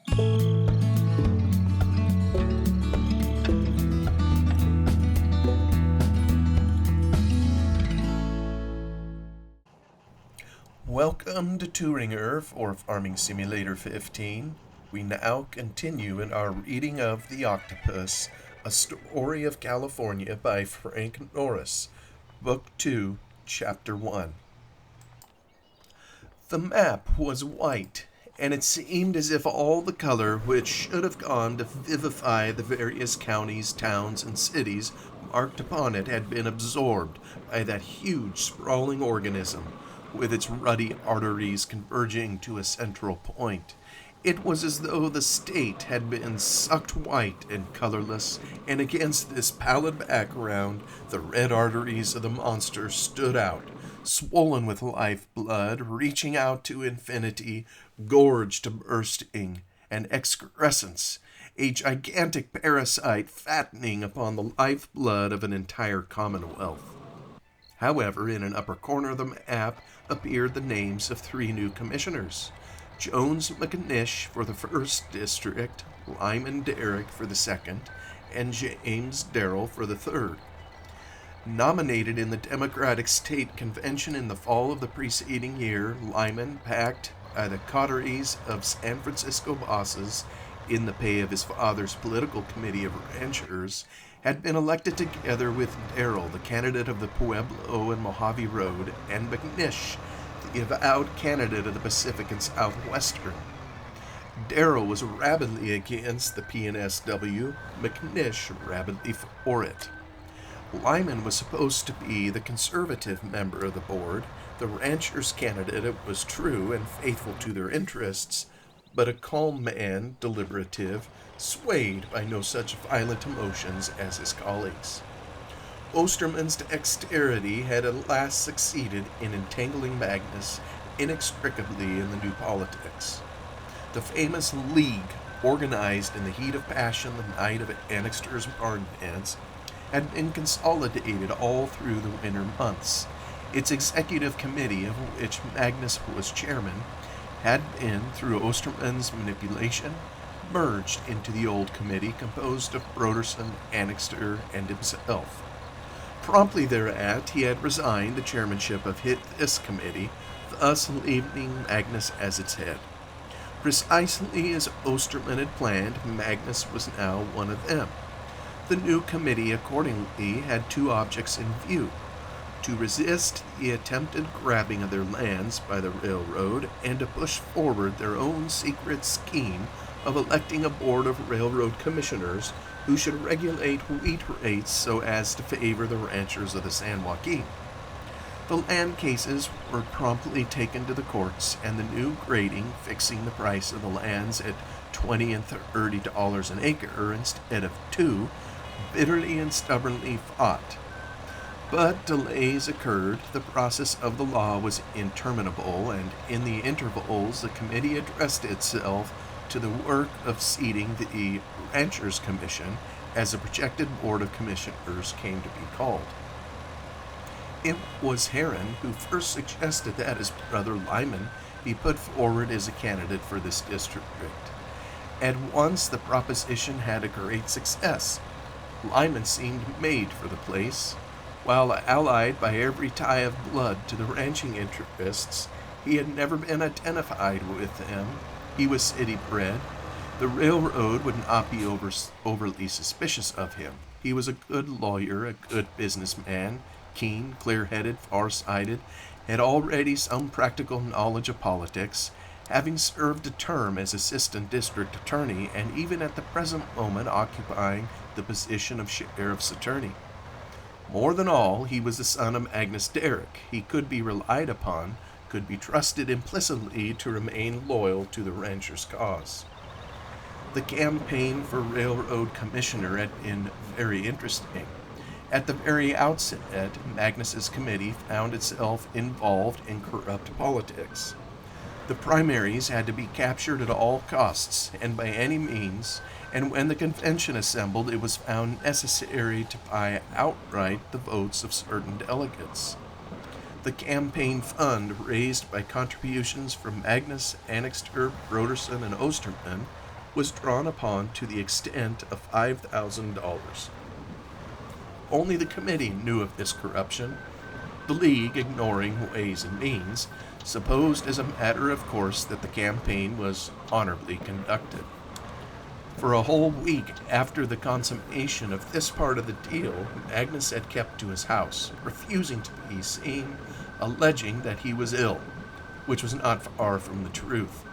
Welcome to Thueringer for Farming Simulator 15. We now continue in our reading of The Octopus, A Story of California by Frank Norris, Book 2, Chapter 1. The map was white, and it seemed as if all the color which should have gone to vivify the various counties, towns, and cities marked upon it had been absorbed by that huge, sprawling organism, with its ruddy arteries converging to a central point. It was as though the state had been sucked white and colorless, and against this pallid background, the red arteries of the monster stood out, swollen with life blood, reaching out to infinity, gorged to bursting, and excrescence, a gigantic parasite fattening upon the life blood of an entire commonwealth. However, in an upper corner of the map appeared the names of 3 new commissioners: Jones McNish for the 1st District, Lyman Derrick for the 2nd, and James Darrell for the 3rd. Nominated in the Democratic State Convention in the fall of the preceding year, Lyman, backed by the coteries of San Francisco bosses in the pay of his father's political committee of ranchers, had been elected together with Darrell, the candidate of the Pueblo and Mojave Road, and McNish, the avowed candidate of the Pacific and Southwestern. Darrell was rabidly against the PNSW, McNish rabidly for it. Lyman was supposed to be the conservative member of the board, the ranchers' candidate, it was true, and faithful to their interests, but a calm man, deliberative, swayed by no such violent emotions as his colleagues. Osterman's dexterity had at last succeeded in entangling Magnus inextricably in the new politics. The famous League, organized in the heat of passion the night of Annixter's barn dance, had been consolidated all through the winter months. Its executive committee, of which Magnus was chairman, had been, through Osterman's manipulation, merged into the old committee composed of Broderson, Annixter, and himself. Promptly thereat, he had resigned the chairmanship of this committee, thus leaving Magnus as its head. Precisely as Osterman had planned, Magnus was now one of them. The new committee accordingly had 2 objects in view: to resist the attempted grabbing of their lands by the railroad, and to push forward their own secret scheme of electing a board of railroad commissioners who should regulate wheat rates so as to favor the ranchers of the San Joaquin. The land cases were promptly taken to the courts, and the new grading, fixing the price of the lands at $20 and $30 an acre instead of $2, bitterly and stubbornly fought. But delays occurred, the process of the law was interminable, and in the intervals the committee addressed itself to the work of seating the Ranchers' Commission, as the projected Board of Commissioners came to be called. It was Heron who first suggested that his brother Lyman be put forward as a candidate for this district. At once the proposition had a great success. Lyman seemed made for the place. While allied by every tie of blood to the ranching interests, he had never been identified with them. He was city-bred. The railroad would not be overly suspicious of him. He was a good lawyer, a good businessman, keen, clear-headed, far-sighted, had already some practical knowledge of politics, having served a term as assistant district attorney, and even at the present moment occupying the position of sheriff's attorney. More than all, he was the son of Agnes Derrick. He could be relied upon, could be trusted implicitly to remain loyal to the rancher's cause. The campaign for railroad commissioner had been very interesting. At the very outset, Magnus's committee found itself involved in corrupt politics. The primaries had to be captured at all costs and by any means, and when the convention assembled, it was found necessary to buy outright the votes of certain delegates. The campaign fund, raised by contributions from Magnus, Annixter, Broderson, and Osterman, was drawn upon to the extent of $5,000. Only the committee knew of this corruption. The League, ignoring Ways and Means, supposed as a matter of course that the campaign was honorably conducted. For a whole week after the consummation of this part of the deal, Magnus had kept to his house, refusing to be seen, alleging that he was ill, which was not far from the truth.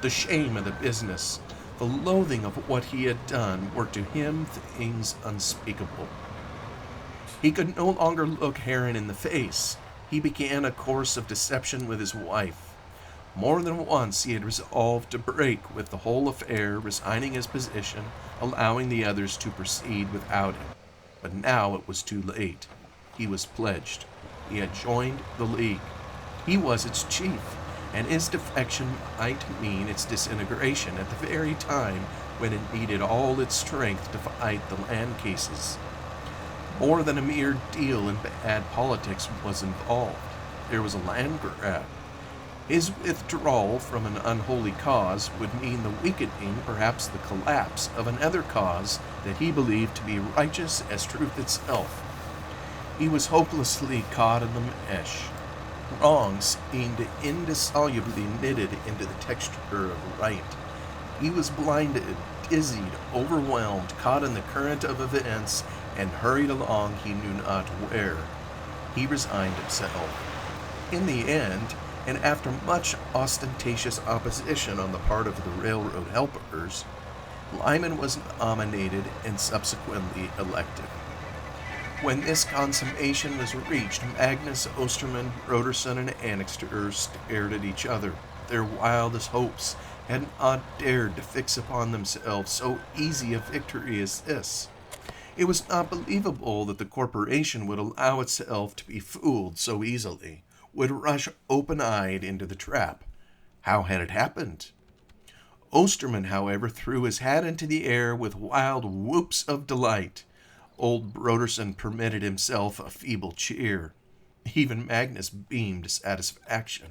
The shame of the business, the loathing of what he had done, were to him things unspeakable. He could no longer look Heron in the face. He began a course of deception with his wife. More than once he had resolved to break with the whole affair, resigning his position, allowing the others to proceed without him. But now it was too late. He was pledged. He had joined the League. He was its chief, and his defection might mean its disintegration at the very time when it needed all its strength to fight the land cases. More than a mere deal in bad politics was involved. There was a land grab. His withdrawal from an unholy cause would mean the weakening, perhaps the collapse, of another cause that he believed to be righteous as truth itself. He was hopelessly caught in the mesh. Wrong seemed indissolubly knitted into the texture of right. He was blinded, dizzied, overwhelmed, caught in the current of events, and hurried along he knew not where. He resigned himself. In the end, and after much ostentatious opposition on the part of the railroad helpers, Lyman was nominated and subsequently elected. When this consummation was reached, Magnus, Osterman, Broderson, and Annixter stared at each other. Their wildest hopes had not dared to fix upon themselves so easy a victory as this. It was not believable that the corporation would allow itself to be fooled so easily, would rush open-eyed into the trap. How had it happened? Osterman, however, threw his hat into the air with wild whoops of delight. Old Broderson permitted himself a feeble cheer. Even Magnus beamed satisfaction.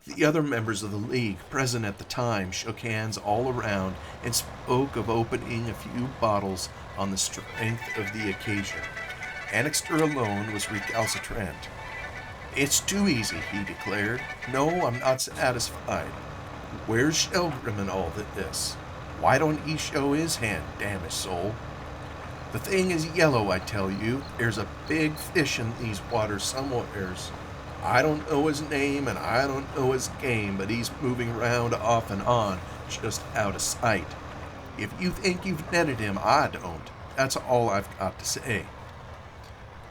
The other members of the League, present at the time, shook hands all around and spoke of opening a few bottles on the strength of the occasion. Annixter alone was recalcitrant. "It's too easy," he declared. "No, I'm not satisfied. Where's Shelgrim in all this? Why don't he show his hand, damn his soul? The thing is yellow, I tell you. There's a big fish in these waters somewheres. I don't know his name and I don't know his game, but he's moving round off and on, just out of sight. If you think you've netted him, I don't. That's all I've got to say."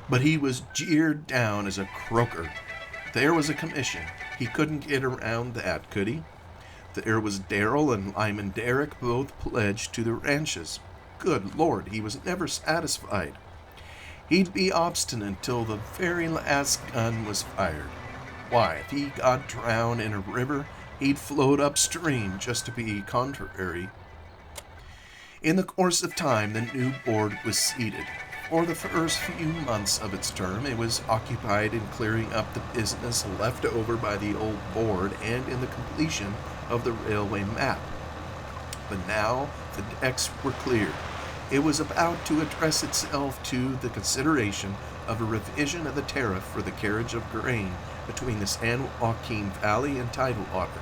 But he was jeered down as a croaker. There was a commission. He couldn't get around that, could he? There was Darrell and Lyman Derrick, both pledged to the ranches. Good Lord, he was never satisfied. He'd be obstinate till the very last gun was fired. Why, if he got drowned in a river, he'd float upstream just to be contrary. In the course of time, the new board was seated. For the first few months of its term, it was occupied in clearing up the business left over by the old board and in the completion of the railway map. But now the decks were cleared. It was about to address itself to the consideration of a revision of the tariff for the carriage of grain between the San Joaquin Valley and Tidewater.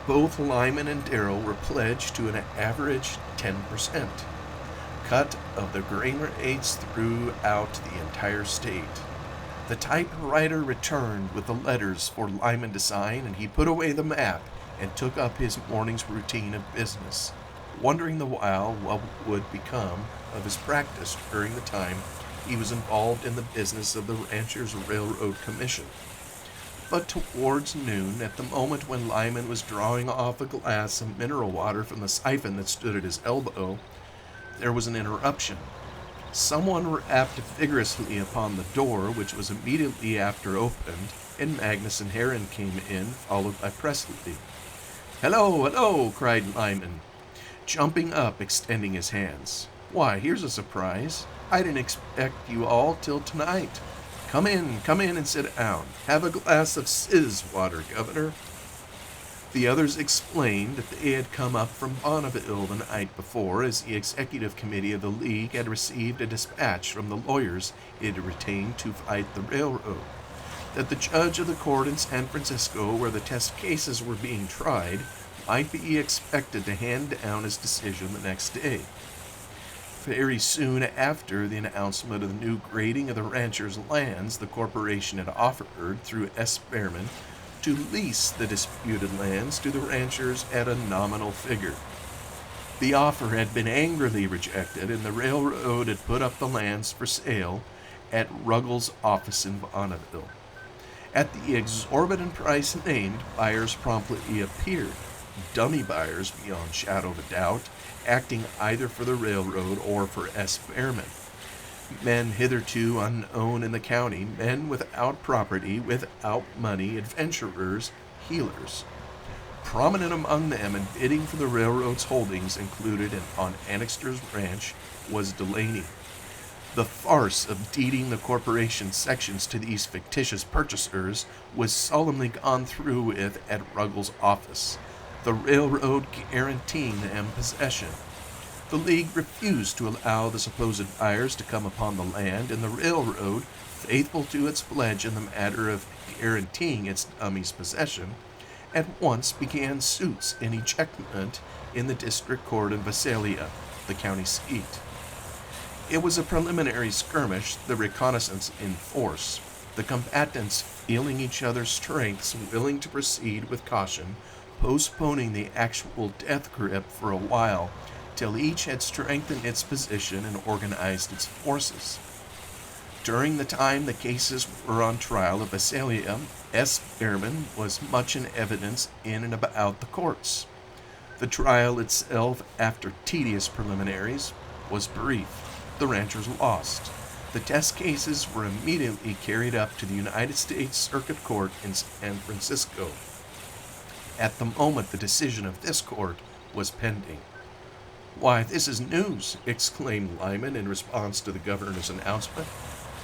Both Lyman and Darrell were pledged to an average 10% cut of the grain rates throughout the entire state. The typewriter returned with the letters for Lyman to sign, and he put away the map and took up his morning's routine of business, wondering the while what would become of his practice during the time he was involved in the business of the Ranchers' Railroad Commission. But towards noon, at the moment when Lyman was drawing off a glass of mineral water from the siphon that stood at his elbow, there was an interruption. Someone rapped vigorously upon the door, which was immediately after opened, and Magnus and Heron came in, followed by Presley. "Hello, hello!" cried Lyman, jumping up, extending his hands. "Why, here's a surprise. I didn't expect you all till tonight. Come in and sit down. Have a glass of sizz water, Governor." The others explained that they had come up from Bonneville the night before, as the executive committee of the league had received a dispatch from the lawyers it had retained to fight the railroad, that the judge of the court in San Francisco, where the test cases were being tried, might be expected to hand down his decision the next day. Very soon after the announcement of the new grading of the ranchers' lands, the corporation had offered, through S. Behrman, to lease the disputed lands to the ranchers at a nominal figure. The offer had been angrily rejected, and the railroad had put up the lands for sale at Ruggles' office in Bonneville. At the exorbitant price named, buyers promptly appeared, dummy buyers beyond shadow of a doubt, acting either for the railroad or for S. Behrman. Men hitherto unknown in the county, men without property, without money, adventurers, healers. Prominent among them and bidding for the railroad's holdings included on Annixter's ranch was Delaney. The farce of deeding the corporation's sections to these fictitious purchasers was solemnly gone through with at Ruggles' office, the railroad guaranteeing them possession. The league refused to allow the supposed buyers to come upon the land, and the railroad, faithful to its pledge in the matter of guaranteeing its dummies' possession, at once began suits in ejectment in the district court in Visalia, the county seat. It was a preliminary skirmish, the reconnaissance in force, the combatants feeling each other's strengths, willing to proceed with caution, postponing the actual death grip for a while, till each had strengthened its position and organized its forces. During the time the cases were on trial at Visalia, S. Behrman was much in evidence in and about the courts. The trial itself, after tedious preliminaries, was brief. The ranchers lost. The test cases were immediately carried up to the United States Circuit Court in San Francisco. At the moment the decision of this court was pending. "Why, this is news," exclaimed Lyman in response to the governor's announcement.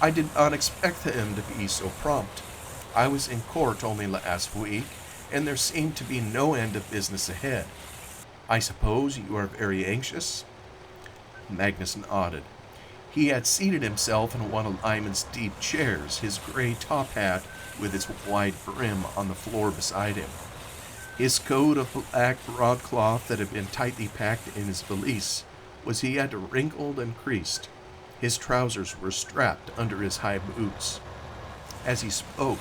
"I did not expect him to be so prompt. I was in court only last week, and there seemed to be no end of business ahead. I suppose you are very anxious?" Magnus nodded. He had seated himself in one of Lyman's deep chairs, his gray top hat with its wide brim on the floor beside him. His coat of black broadcloth that had been tightly packed in his valise was he had wrinkled and creased. His trousers were strapped under his high boots. As he spoke,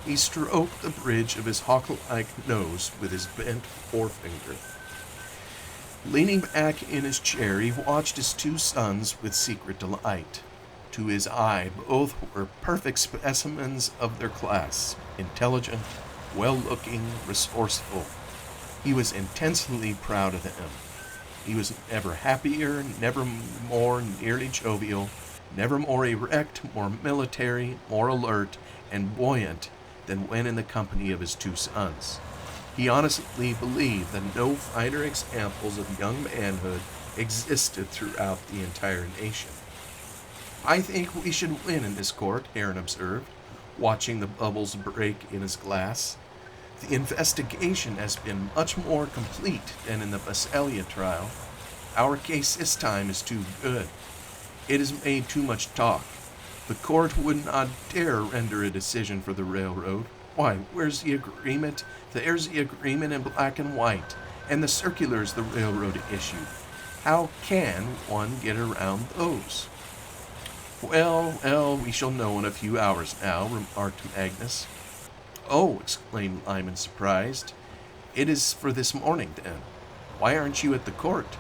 he stroked the bridge of his hawk-like nose with his bent forefinger. Leaning back in his chair, he watched his two sons with secret delight. To his eye, both were perfect specimens of their class, intelligent, well-looking, resourceful. He was intensely proud of them. He was never happier, never more nearly jovial, never more erect, more military, more alert, and buoyant than when in the company of his two sons. He honestly believed that no finer examples of young manhood existed throughout the entire nation. "I think we should win in this court," Heron observed, watching the bubbles break in his glass. "The investigation has been much more complete than in the Visalia trial. Our case this time is too good. It has made too much talk. The court would not dare render a decision for the railroad. Why, where's the agreement? There's the agreement in black and white, and the circulars the railroad issued. How can one get around those?" Well, we shall know in a few hours now," remarked Magnus. "Oh," exclaimed Lyman, surprised. "It is for this morning, then. Why aren't you at the court?"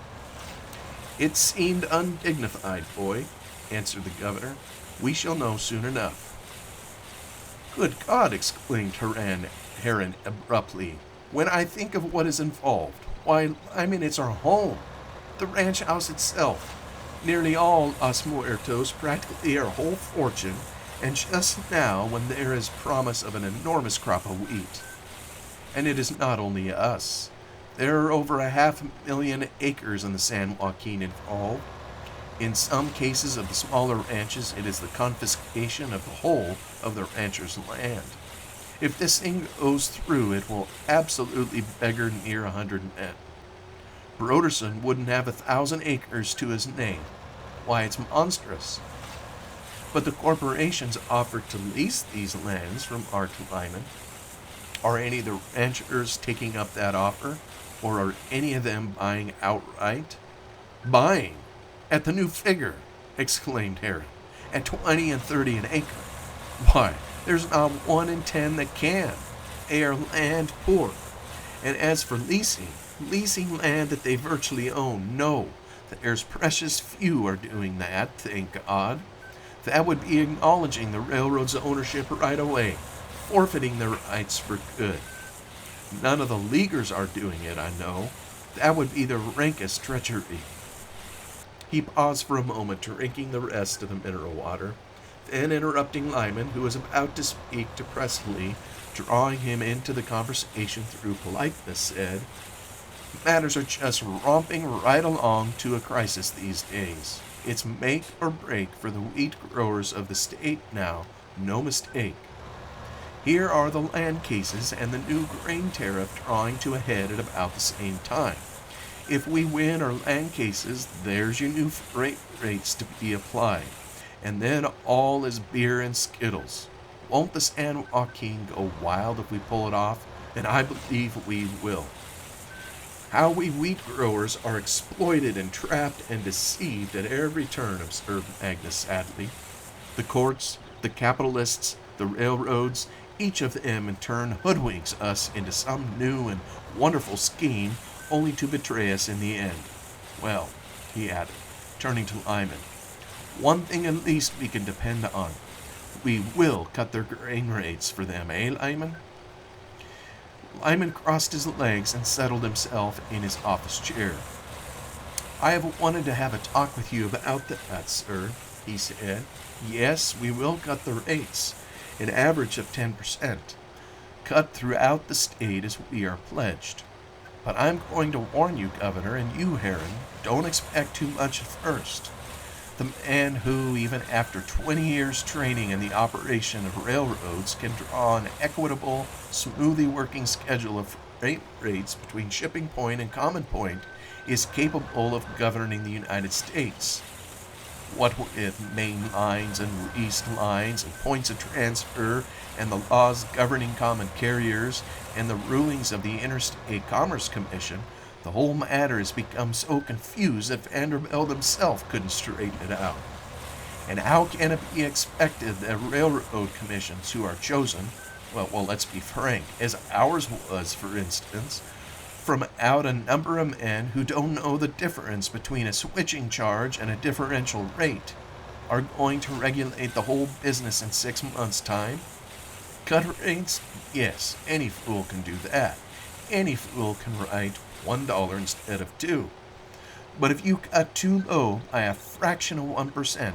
"It seemed undignified, boy," answered the governor. "We shall know soon enough." "Good God!" exclaimed Heron abruptly. "When I think of what is involved, why, it's our home, the ranch house itself, nearly all Los Muertos, practically our whole fortune, and just now when there is promise of an enormous crop of wheat. And it is not only us. There are over 500,000 acres in the San Joaquin involved. In some cases of the smaller ranches, it is the confiscation of the whole of the rancher's land. If this thing goes through, it will absolutely beggar near 100 men. Broderson wouldn't have 1,000 acres to his name. Why, it's monstrous. But the corporations offered to lease these lands from Art Lyman. Are any of the ranchers taking up that offer? Or are any of them buying outright? Buying? At the new figure, exclaimed Harry. At 20 and 30 an acre. Why, there's not 1 in 10 that can. They are land poor. And as for leasing land that they virtually own, no, there's precious few are doing that, thank God. That would be acknowledging the railroad's ownership right away, forfeiting their rights for good. None of the Leaguers are doing it, I know. That would be the rankest treachery. He paused for a moment, drinking the rest of the mineral water, then interrupting Lyman, who was about to speak depressedly, drawing him into the conversation through politeness, said, Matters are just romping right along to a crisis these days. It's make or break for the wheat growers of the state now, no mistake. Here are the land cases and the new grain tariff drawing to a head at about the same time. If we win our land cases, there's your new freight rates to be applied. And then all is beer and skittles. Won't the San Joaquin go wild if we pull it off? And I believe we will. How we wheat growers are exploited and trapped and deceived at every turn, observed Magnus sadly. The courts, the capitalists, the railroads, each of them in turn hoodwinks us into some new and wonderful scheme, only to betray us in the end. Well, he added, turning to Lyman, one thing at least we can depend on. We will cut their grain rates for them, eh, Lyman? Lyman crossed his legs and settled himself in his office chair. I have wanted to have a talk with you about that, sir, he said. Yes, we will cut the rates, an average of 10%, cut throughout the state as we are pledged. But I'm going to warn you, Governor, and you, Heron, don't expect too much at first. The man who, even after 20 years training in the operation of railroads, can draw an equitable, smoothly working schedule of freight rates between shipping point and common point is capable of governing the United States. What with main lines and east lines and points of transfer and the laws governing common carriers and the rulings of the Interstate Commerce Commission, the whole matter has become so confused that Vanderbilt himself couldn't straighten it out. And how can it be expected that railroad commissions who are chosen, well, let's be frank, as ours was, for instance, from out a number of men who don't know the difference between a switching charge and a differential rate, are going to regulate the whole business in 6 months' time? Cut rates? Yes, any fool can do that. Any fool can write $1 instead of $2. But if you cut too low by a fraction of 1%,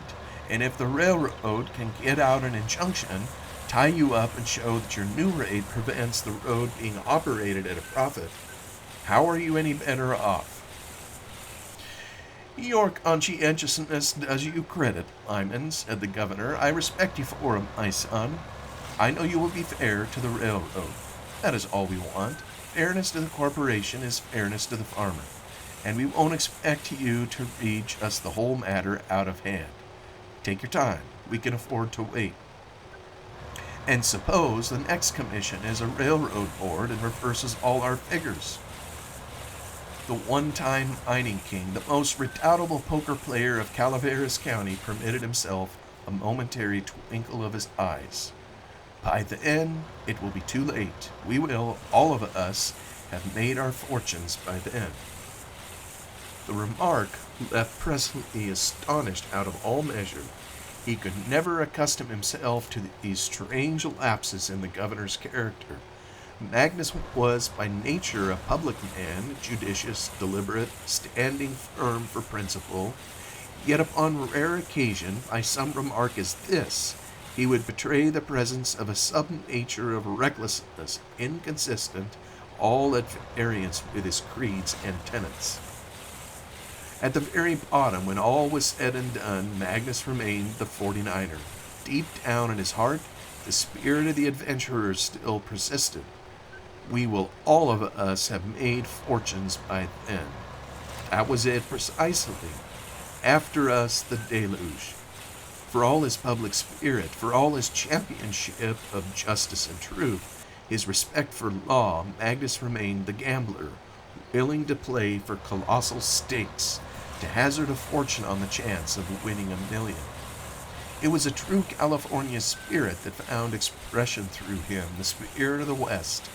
and if the railroad can get out an injunction, tie you up and show that your new rate prevents the road being operated at a profit, how are you any better off? Your conscientiousness does you credit, Lyman, said the governor. I respect you for it, my son. I know you will be fair to the railroad. That is all we want. Fairness to the corporation is fairness to the farmer, and we won't expect you to read just the whole matter out of hand. Take your time. We can afford to wait. And suppose the next commission is a railroad board and reverses all our figures. The one-time mining king, the most redoubtable poker player of Calaveras County, permitted himself a momentary twinkle of his eyes. By then, it will be too late. We will, all of us, have made our fortunes by then. The remark left Presley astonished out of all measure. He could never accustom himself to these strange lapses in the governor's character. Magnus was by nature a public man, judicious, deliberate, standing firm for principle, yet upon rare occasion, by some remark as this, he would betray the presence of a sudden nature of recklessness, inconsistent, all at variance with his creeds and tenets. At the very bottom, when all was said and done, Magnus remained the 49er. Deep down in his heart, The spirit of the adventurer still persisted. We will all of us have made fortunes by then. That was it precisely. After us, the deluge. For all his public spirit, for all his championship of justice and truth, his respect for law, Magnus remained the gambler, willing to play for colossal stakes, to hazard a fortune on the chance of winning $1,000,000. It was a true California spirit that found expression through him, the spirit of the West,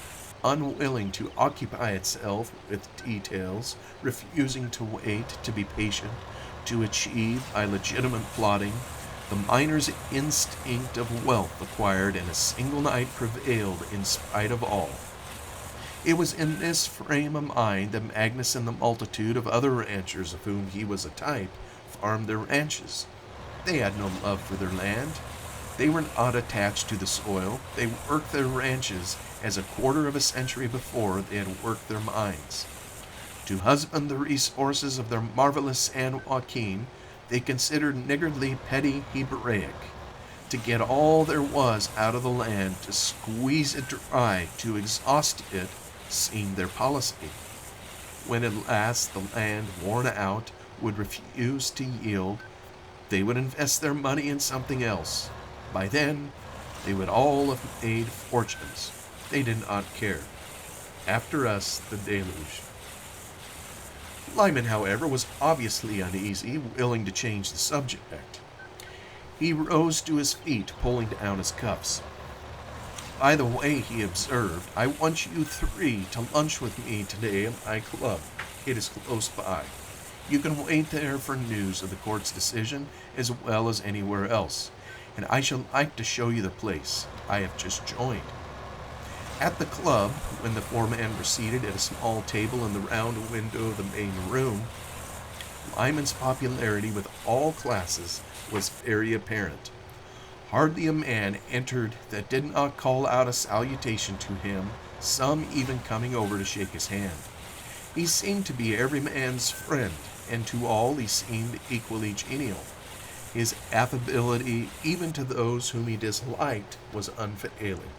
unwilling to occupy itself with details, refusing to wait, to be patient, to achieve by legitimate plotting. The miner's instinct of wealth acquired in a single night prevailed in spite of all. It was in this frame of mind that Magnus and the multitude of other ranchers of whom he was a type farmed their ranches. They had no love for their land. They were not attached to the soil. They worked their ranches as a quarter of a century before they had worked their mines. To husband the resources of their marvelous San Joaquin, they considered niggardly petty Hebraic. To get all there was out of the land, to squeeze it dry, to exhaust it, seemed their policy. When at last the land, worn out, would refuse to yield, they would invest their money in something else. By then, they would all have made fortunes. They did not care. After us, the deluge. Lyman, however, was obviously uneasy, willing to change the subject. He rose to his feet, pulling down his cuffs. "By the way," he observed, "I want you three to lunch with me today at my club. It is close by. You can wait there for news of the court's decision as well as anywhere else, and I shall like to show you the place. I have just joined." At the club, when the foreman were seated at a small table in the round window of the main room, Lyman's popularity with all classes was very apparent. Hardly a man entered that did not call out a salutation to him, some even coming over to shake his hand. He seemed to be every man's friend, and to all he seemed equally genial. His affability, even to those whom he disliked, was unfailing.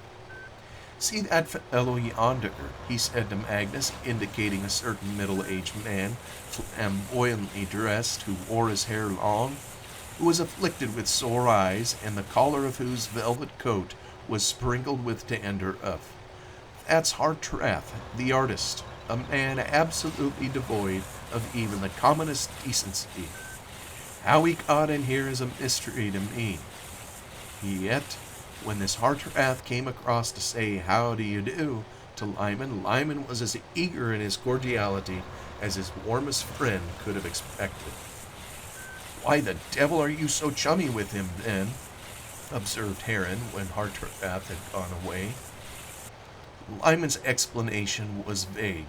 "See that fellow yonder," he said to Magnus, indicating a certain middle-aged man, flamboyantly dressed, who wore his hair long, who was afflicted with sore eyes, and the collar of whose velvet coat was sprinkled with dandruff. "That's Hartrath, the artist, a man absolutely devoid of even the commonest decency. How he got in here is a mystery to me." Yet, when this Hartrath came across to say "How do you do" to Lyman, Lyman was as eager in his cordiality as his warmest friend could have expected. "Why the devil are you so chummy with him, then?" observed Heron when Hartrath had gone away. Lyman's explanation was vague.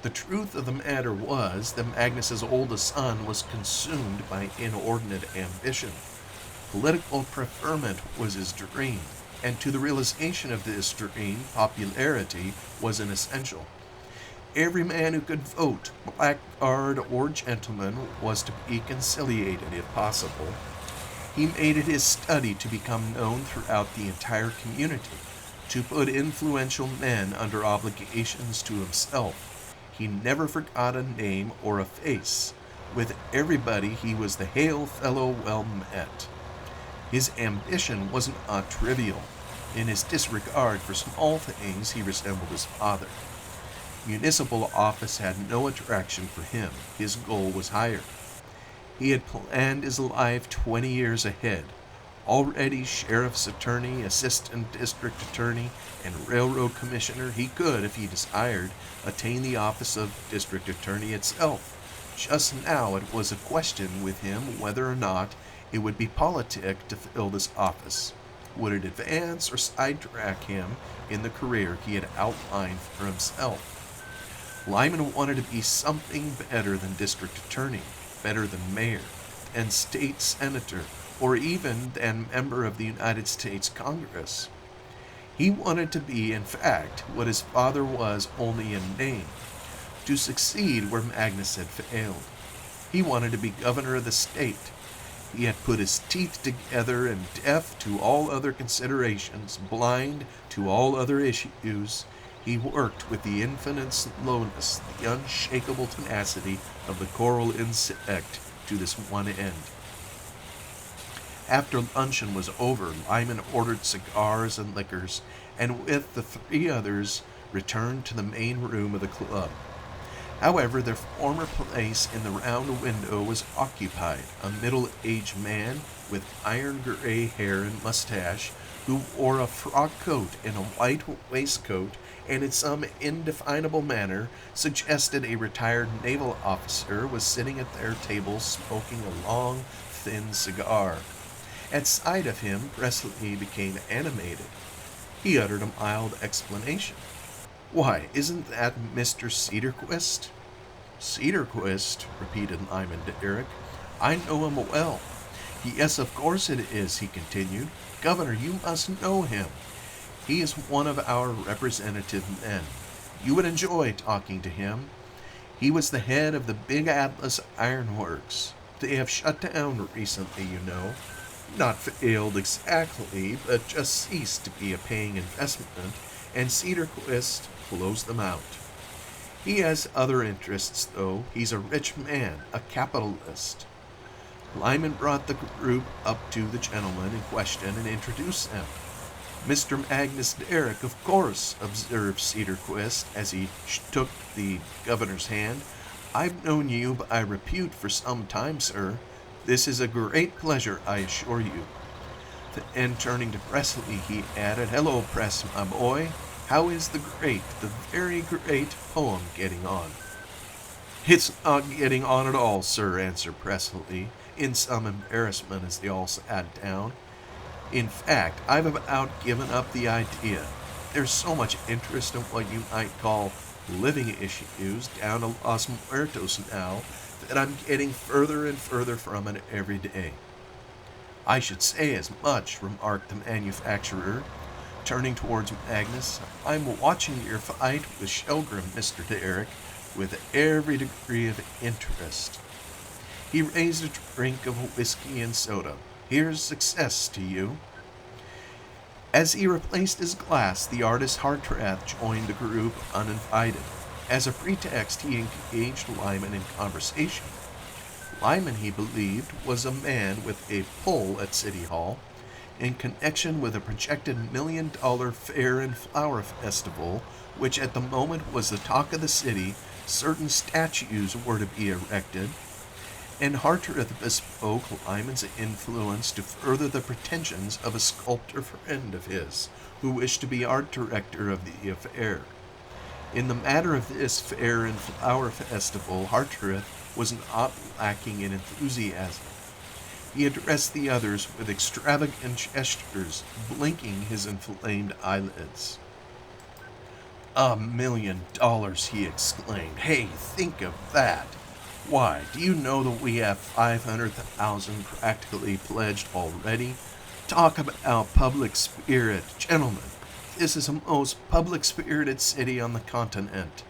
The truth of the matter was that Magnus's oldest son was consumed by inordinate ambition. Political preferment was his dream, and to the realization of this dream, popularity was an essential. Every man who could vote, blackguard or gentleman, was to be conciliated if possible. He made it his study to become known throughout the entire community, to put influential men under obligations to himself. He never forgot a name or a face. With everybody he was the hail fellow well met. His ambition was not trivial. In his disregard for small things he resembled his father. Municipal office had no attraction for him. His goal was higher. He had planned his life 20 years ahead. Already sheriff's attorney, assistant district attorney, and railroad commissioner, he could, if he desired, attain the office of district attorney itself. Just now it was a question with him whether or not it would be politic to fill this office. Would it advance or sidetrack him in the career he had outlined for himself? Lyman wanted to be something better than district attorney, better than mayor, and state senator, or even than member of the United States Congress. He wanted to be, in fact, what his father was only in name, to succeed where Magnus had failed. He wanted to be governor of the state. He had put his teeth together, and deaf to all other considerations, blind to all other issues, he worked with the infinite slowness, the unshakable tenacity of the coral insect to this one end. After luncheon was over, Lyman ordered cigars and liquors, and with the three others returned to the main room of the club. However, their former place in the round window was occupied. A middle-aged man with iron-gray hair and mustache, who wore a frock coat and a white waistcoat, and in some indefinable manner suggested a retired naval officer, was sitting at their table smoking a long, thin cigar. At sight of him, Presley became animated. He uttered a mild exclamation. "Why, isn't that Mr. Cedarquist?" "Cedarquist?" repeated Lyman to Eric. "I know him well." "Yes, of course it is," he continued. "Governor, you must know him. He is one of our representative men. You would enjoy talking to him. He was the head of the Big Atlas Iron Works. They have shut down recently, you know. Not failed exactly, but just ceased to be a paying investment, and Cedarquist blows them out. He has other interests, though. He's a rich man, a capitalist." Lyman brought the group up to the gentleman in question and introduced them. "Mr. Magnus Derrick, of course," observed Cedarquist as he took the governor's hand. "I've known you by repute for some time, sir. This is a great pleasure, I assure you." And turning to Presley, he added, "Hello, Press, my boy. How is the very great poem getting on?" "It's not getting on at all, sir," answered Presley, in some embarrassment as they all sat down. "In fact, I've about given up the idea. There's so much interest in what you might call living issues down to Los Muertos now that I'm getting further and further from it every day." "I should say as much," remarked the manufacturer, turning towards Magnus. "I'm watching your fight with Shelgrim, Mr. Derrick, with every degree of interest." He raised a drink of whiskey and soda. "Here's success to you." As he replaced his glass, the artist Hartrath joined the group uninvited. As a pretext, he engaged Lyman in conversation. Lyman, he believed, was a man with a pull at City Hall. In connection with a projected $1 million fair and flower festival, which at the moment was the talk of the city, certain statues were to be erected, and Hartrath bespoke Lyman's influence to further the pretensions of a sculptor friend of his, who wished to be art director of the affair. In the matter of this fair and flower festival, Hartrath was not lacking in enthusiasm. He addressed the others with extravagant gestures, blinking his inflamed eyelids. $1 million, he exclaimed. "Hey, think of that! Why, do you know that we have 500,000 practically pledged already? Talk about public spirit. Gentlemen, this is the most public-spirited city on the continent,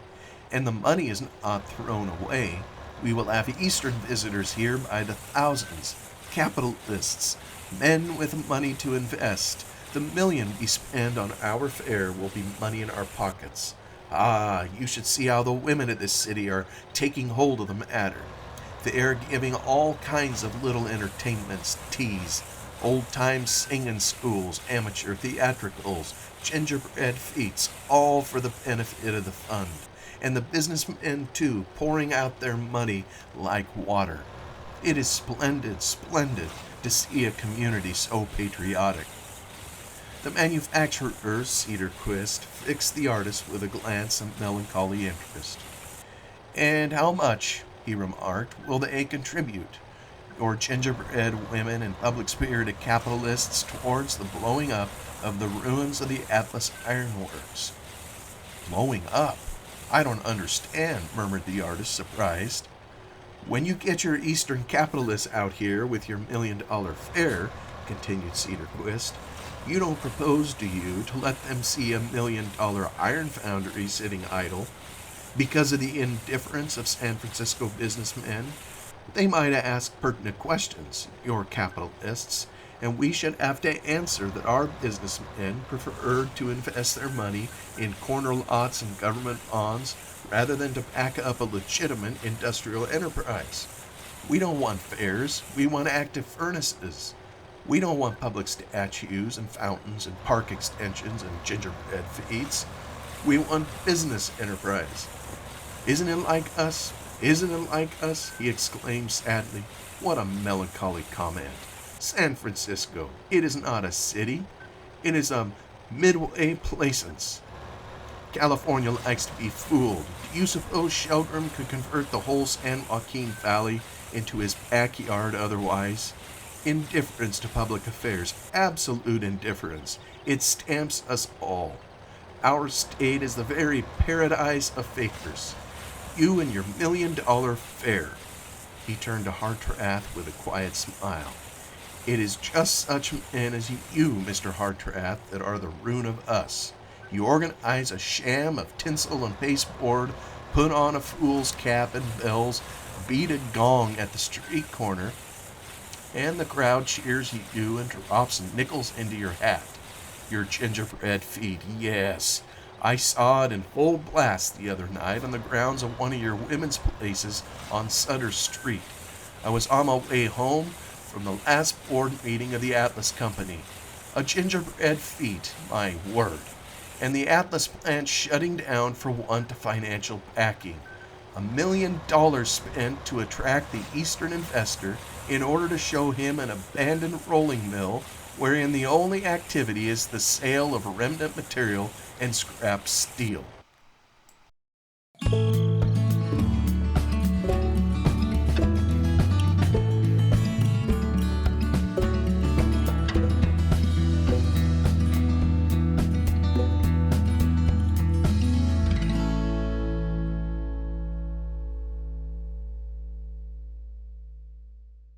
and the money is not thrown away. We will have Eastern visitors here by the thousands, capitalists, men with money to invest. The $1 million we spend on our fair will be money in our pockets. Ah, you should see how the women of this city are taking hold of the matter. They are giving all kinds of little entertainments, teas, old-time singing schools, amateur theatricals, gingerbread feats, all for the benefit of the fund. And the businessmen, too, pouring out their money like water. It is splendid, splendid to see a community so patriotic." The manufacturer, Cedarquist, fixed the artist with a glance of melancholy interest. "And how much," he remarked, "will they contribute, your gingerbread women and public-spirited capitalists, towards the blowing up of the ruins of the Atlas Iron Works?" "Blowing up? I don't understand," murmured the artist, surprised. "When you get your Eastern capitalists out here with your $1 million fair," continued Cedarquist, "you don't propose, do you, to let them see a $1 million iron foundry sitting idle because of the indifference of San Francisco businessmen? They might ask pertinent questions, your capitalists, and we should have to answer that our businessmen preferred to invest their money in corner lots and government bonds rather than to back up a legitimate industrial enterprise. We don't want fairs, we want active furnaces. We don't want public statues and fountains and park extensions and gingerbread feats. We want business enterprise. Isn't it like us? Isn't it like us? He exclaimed sadly. What a melancholy comment. San Francisco, it is not a city. It is a midway plaisance. California likes to be fooled. Do you suppose Shelgrim could convert the whole San Joaquin Valley into his backyard otherwise? Indifference to public affairs, absolute indifference. It stamps us all. Our state is the very paradise of fakers. You and your $1,000,000 fare. He turned to Hartrath with a quiet smile. It is just such men as you, Mr. Hartrath, that are the ruin of us. You organize a sham of tinsel and pasteboard, put on a fool's cap and bells, beat a gong at the street corner, and the crowd cheers you and drops nickels into your hat. Your gingerbread feet, yes. I saw it in full blast the other night on the grounds of one of your women's places on Sutter Street. I was on my way home from the last board meeting of the Atlas Company. A gingerbread feat, my word. And the Atlas plant shutting down for want of financial backing. $1,000,000 spent to attract the Eastern investor in order to show him an abandoned rolling mill wherein the only activity is the sale of remnant material and scrap steel.